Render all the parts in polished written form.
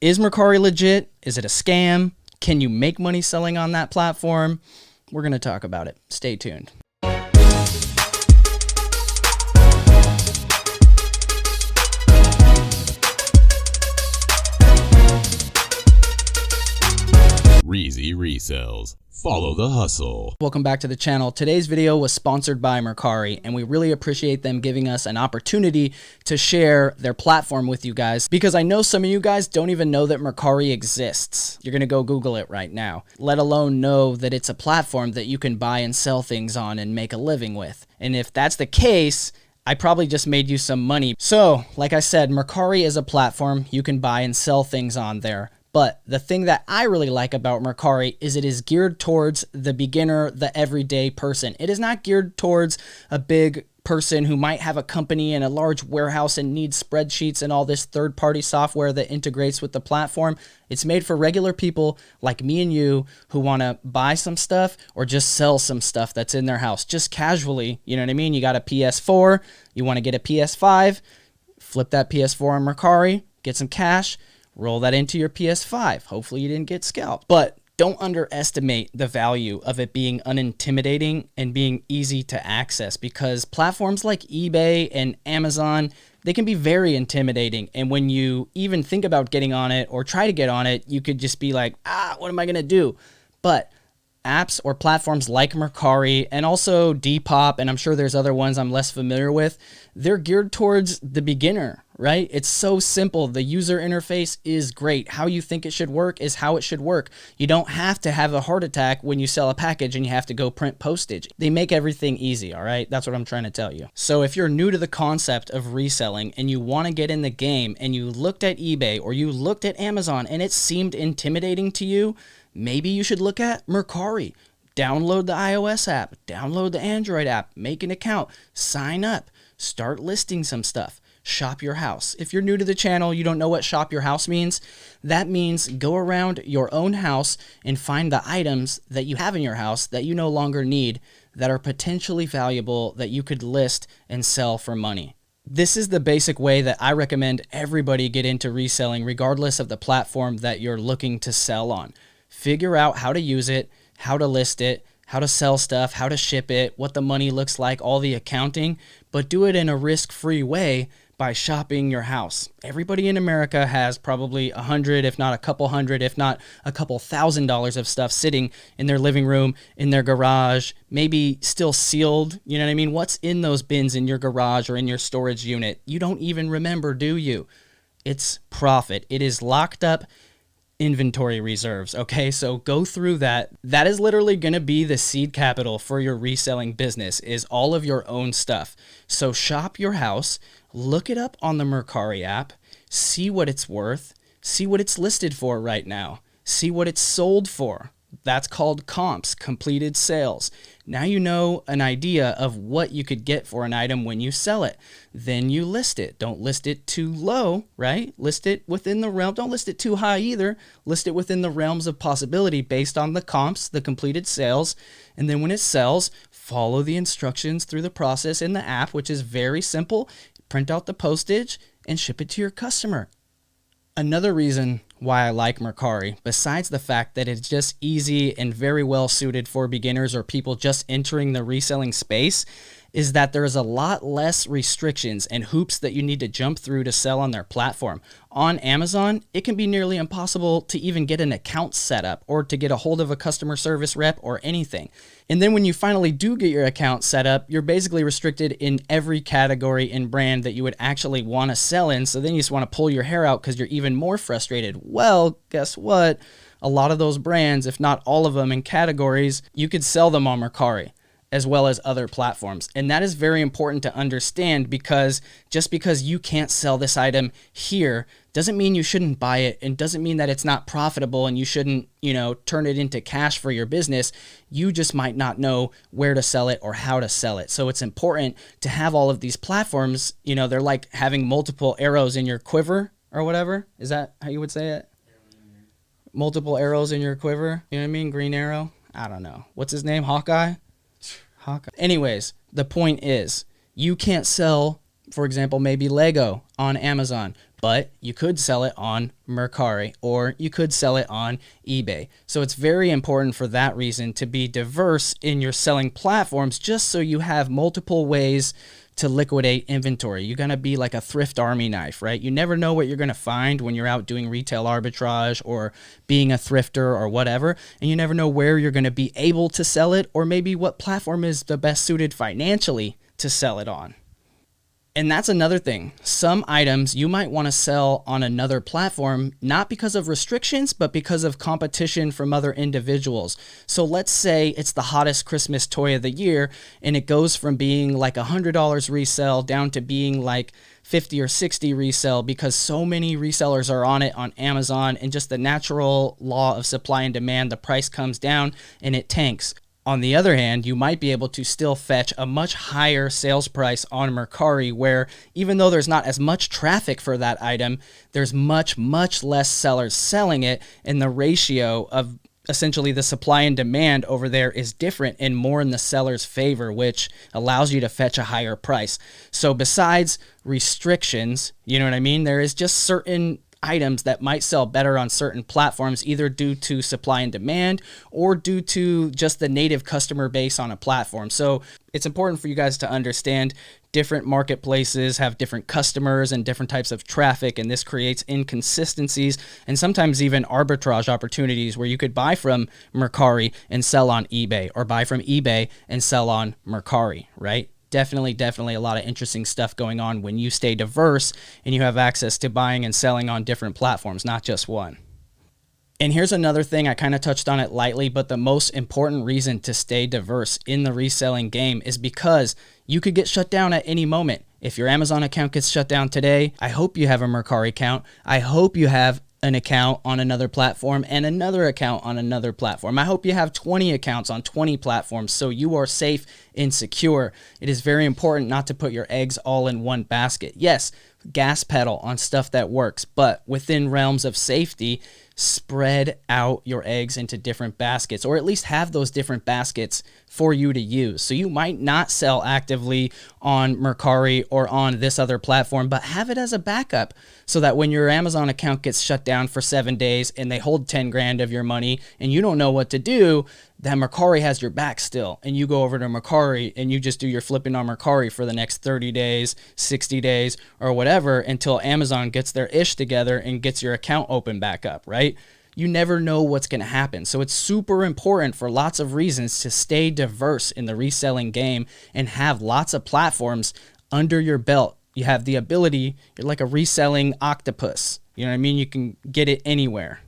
Is Mercari legit? Is it a scam? Can you make money selling on that platform? We're going to talk about it. Stay tuned. Reezy Resells. Follow the hustle. Welcome back to the channel. Today's video was sponsored by Mercari, and we really appreciate them giving us an opportunity to share their platform with you guys, because I know some of you guys don't even know that Mercari exists. You're going to go Google it right now, let alone know that it's a platform that you can buy and sell things on and make a living with. And if that's the case, I probably just made you some money. So, like I said, Mercari is a platform you can buy and sell things on there. But the thing that I really like about Mercari is it is geared towards the beginner, the everyday person. It is not geared towards a big person who might have a company and a large warehouse and needs spreadsheets and all this third-party software that integrates with the platform. It's made for regular people like me and you who want to buy some stuff or just sell some stuff that's in their house just casually. You know what I mean? You got a PS4, you want to get a PS5, flip that PS4 on Mercari, get some cash, roll that into your PS5. Hopefully you didn't get scalped. But don't underestimate the value of it being unintimidating and being easy to access, because platforms like eBay and Amazon, they can be very intimidating. And when you even think about getting on it or try to get on it, you could just be like, what am I going to do? But apps or platforms like Mercari and also Depop, and I'm sure there's other ones I'm less familiar with, they're geared towards the beginner, right? It's so simple. The user interface is great. How you think it should work is how it should work. You don't have to have a heart attack when you sell a package and you have to go print postage. They make everything easy, all right? That's what I'm trying to tell you. So if you're new to the concept of reselling and you want to get in the game and you looked at eBay or you looked at Amazon and it seemed intimidating to you, maybe you should look at Mercari. Download the iOS app, download the Android app, make an account, sign up, start listing some stuff. Shop your house. If you're new to the channel, you don't know what shop your house means. That means go around your own house and find the items that you have in your house that you no longer need that are potentially valuable that you could list and sell for money. This is the basic way that I recommend everybody get into reselling, regardless of the platform that you're looking to sell on. Figure out how to use it, how to list it, how to sell stuff, how to ship it, what the money looks like, all the accounting, but do it in a risk-free way by shopping your house. Everybody in America has probably 100, if not a couple hundred, if not a couple $1,000s of stuff sitting in their living room, in their garage, maybe still sealed. You know what I mean? What's in those bins in your garage or in your storage unit? You don't even remember, do you? It's profit. It is locked up inventory reserves. Okay, so go through that. That is literally going to be the seed capital for your reselling business, is all of your own stuff. So shop your house, look it up on the Mercari app, see what it's worth, see what it's listed for right now, see what it's sold for. That's called comps, completed sales. Now you know an idea of what you could get for an item when you sell it. Then you list it. Don't list it too low, right? List it within the realm. Don't list it too high either. List it within the realms of possibility based on the comps, the completed sales. And then when it sells, follow the instructions through the process in the app, which is very simple. Print out the postage and ship it to your customer. Another reason why I like Mercari, besides the fact that it's just easy and very well suited for beginners or people just entering the reselling space, is that there's a lot less restrictions and hoops that you need to jump through to sell on their platform. On Amazon, it can be nearly impossible to even get an account set up or to get a hold of a customer service rep or anything. And then when you finally do get your account set up, you're basically restricted in every category and brand that you would actually want to sell in. So then you just want to pull your hair out because you're even more frustrated. Well, guess what? A lot of those brands, if not all of them in categories, you could sell them on Mercari as well as other platforms. And that is very important to understand, because just because you can't sell this item here doesn't mean you shouldn't buy it, and doesn't mean that it's not profitable and you shouldn't, turn it into cash for your business. You just might not know where to sell it or how to sell it. So it's important to have all of these platforms. They're like having multiple arrows in your quiver or whatever. Is that how you would say it? Multiple arrows in your quiver. You know what I mean? Green arrow. I don't know. What's his name? Hawkeye? Anyways, the point is, you can't sell, for example, maybe Lego on Amazon, but you could sell it on Mercari or you could sell it on eBay. So it's very important for that reason to be diverse in your selling platforms, just so you have multiple ways to liquidate inventory. You're going to be like a thrift army knife, right? You never know what you're going to find when you're out doing retail arbitrage or being a thrifter or whatever. And you never know where you're going to be able to sell it, or maybe what platform is the best suited financially to sell it on. And that's another thing. Some items you might want to sell on another platform, not because of restrictions, but because of competition from other individuals. So let's say it's the hottest Christmas toy of the year, and it goes from being like $100 resell down to being like 50 or 60 resell, because so many resellers are on it on Amazon, and just the natural law of supply and demand, the price comes down and it tanks. On the other hand, you might be able to still fetch a much higher sales price on Mercari, where even though there's not as much traffic for that item, there's much less sellers selling it, and the ratio of essentially the supply and demand over there is different and more in the seller's favor, which allows you to fetch a higher price. So besides restrictions, you know what I mean, there is just certain items that might sell better on certain platforms, either due to supply and demand or due to just the native customer base on a platform. So it's important for you guys to understand different marketplaces have different customers and different types of traffic, and this creates inconsistencies and sometimes even arbitrage opportunities where you could buy from Mercari and sell on eBay, or buy from eBay and sell on Mercari, right? Definitely a lot of interesting stuff going on when you stay diverse and you have access to buying and selling on different platforms, not just one. And here's another thing, I kind of touched on it lightly, but the most important reason to stay diverse in the reselling game is because you could get shut down at any moment. If your Amazon account gets shut down today, I hope you have a Mercari account. I hope you have an account on another platform and another account on another platform. I hope you have 20 accounts on 20 platforms so you are safe and secure. It is very important not to put your eggs all in one basket. Yes, gas pedal on stuff that works, but within realms of safety, spread out your eggs into different baskets, or at least have those different baskets for you to use. So you might not sell actively on Mercari or on this other platform, but have it as a backup so that when your Amazon account gets shut down for 7 days and they hold 10 grand of your money and you don't know what to do, that Mercari has your back still, and you go over to Mercari and you just do your flipping on Mercari for the next 30 days, 60 days, or whatever, until Amazon gets their ish together and gets your account open back up, right? You never know what's going to happen. So it's super important for lots of reasons to stay diverse in the reselling game and have lots of platforms under your belt. You have the ability, you're like a reselling octopus. You know what I mean? You can get it anywhere.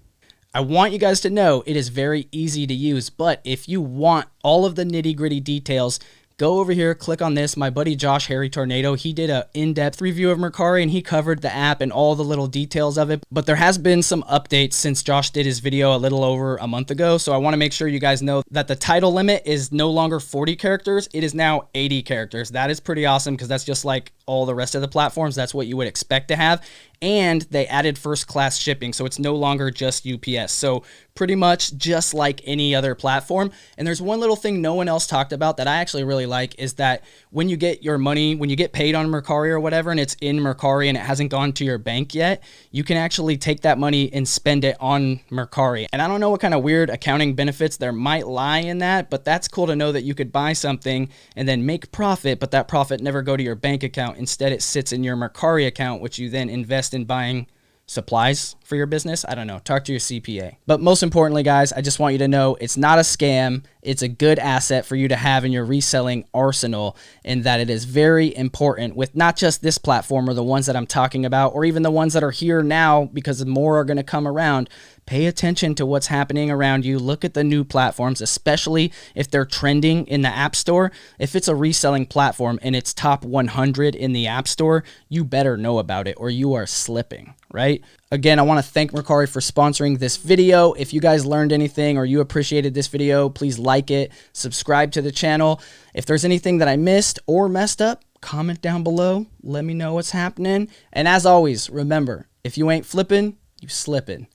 I want you guys to know it is very easy to use, but if you want all of the nitty-gritty details, go over here, click on this. My buddy Josh Harry Tornado, he did an in-depth review of Mercari and he covered the app and all the little details of it. But there has been some updates since Josh did his video a little over a month ago. So I want to make sure you guys know that the title limit is no longer 40 characters. It is now 80 characters. That is pretty awesome because that's just like all the rest of the platforms. That's what you would expect to have. And they added first class shipping, so it's no longer just UPS. So pretty much just like any other platform. And there's one little thing no one else talked about that I actually really like, is that when you get your money, when you get paid on Mercari or whatever, and it's in Mercari and it hasn't gone to your bank yet, you can actually take that money and spend it on Mercari. And I don't know what kind of weird accounting benefits there might lie in that, but that's cool to know that you could buy something and then make profit, but that profit never go to your bank account. Instead, it sits in your Mercari account, which you then invest in buying supplies for your business. I don't know. Talk to your CPA. But most importantly, guys, I just want you to know it's not a scam. It's a good asset for you to have in your reselling arsenal, and that it is very important with not just this platform or the ones that I'm talking about, or even the ones that are here now, because more are going to come around. Pay attention to what's happening around you. Look at the new platforms, especially if they're trending in the App Store. If it's a reselling platform and it's top 100 in the App Store, you better know about it or you are slipping, right? Again, I want to thank Mercari for sponsoring this video. If you guys learned anything or you appreciated this video, please like it, subscribe to the channel. If there's anything that I missed or messed up, comment down below. Let me know what's happening. And as always, remember, if you ain't flipping, you slipping.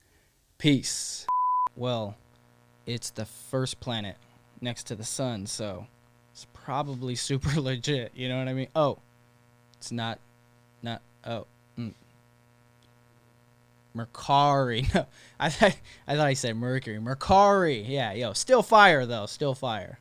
Peace. Well, it's the first planet next to the sun, so it's probably super legit. You know what I mean? Oh, it's not, oh. Mercari. No, I thought I said Mercury. Mercari. Yeah, yo, still fire though. Still fire.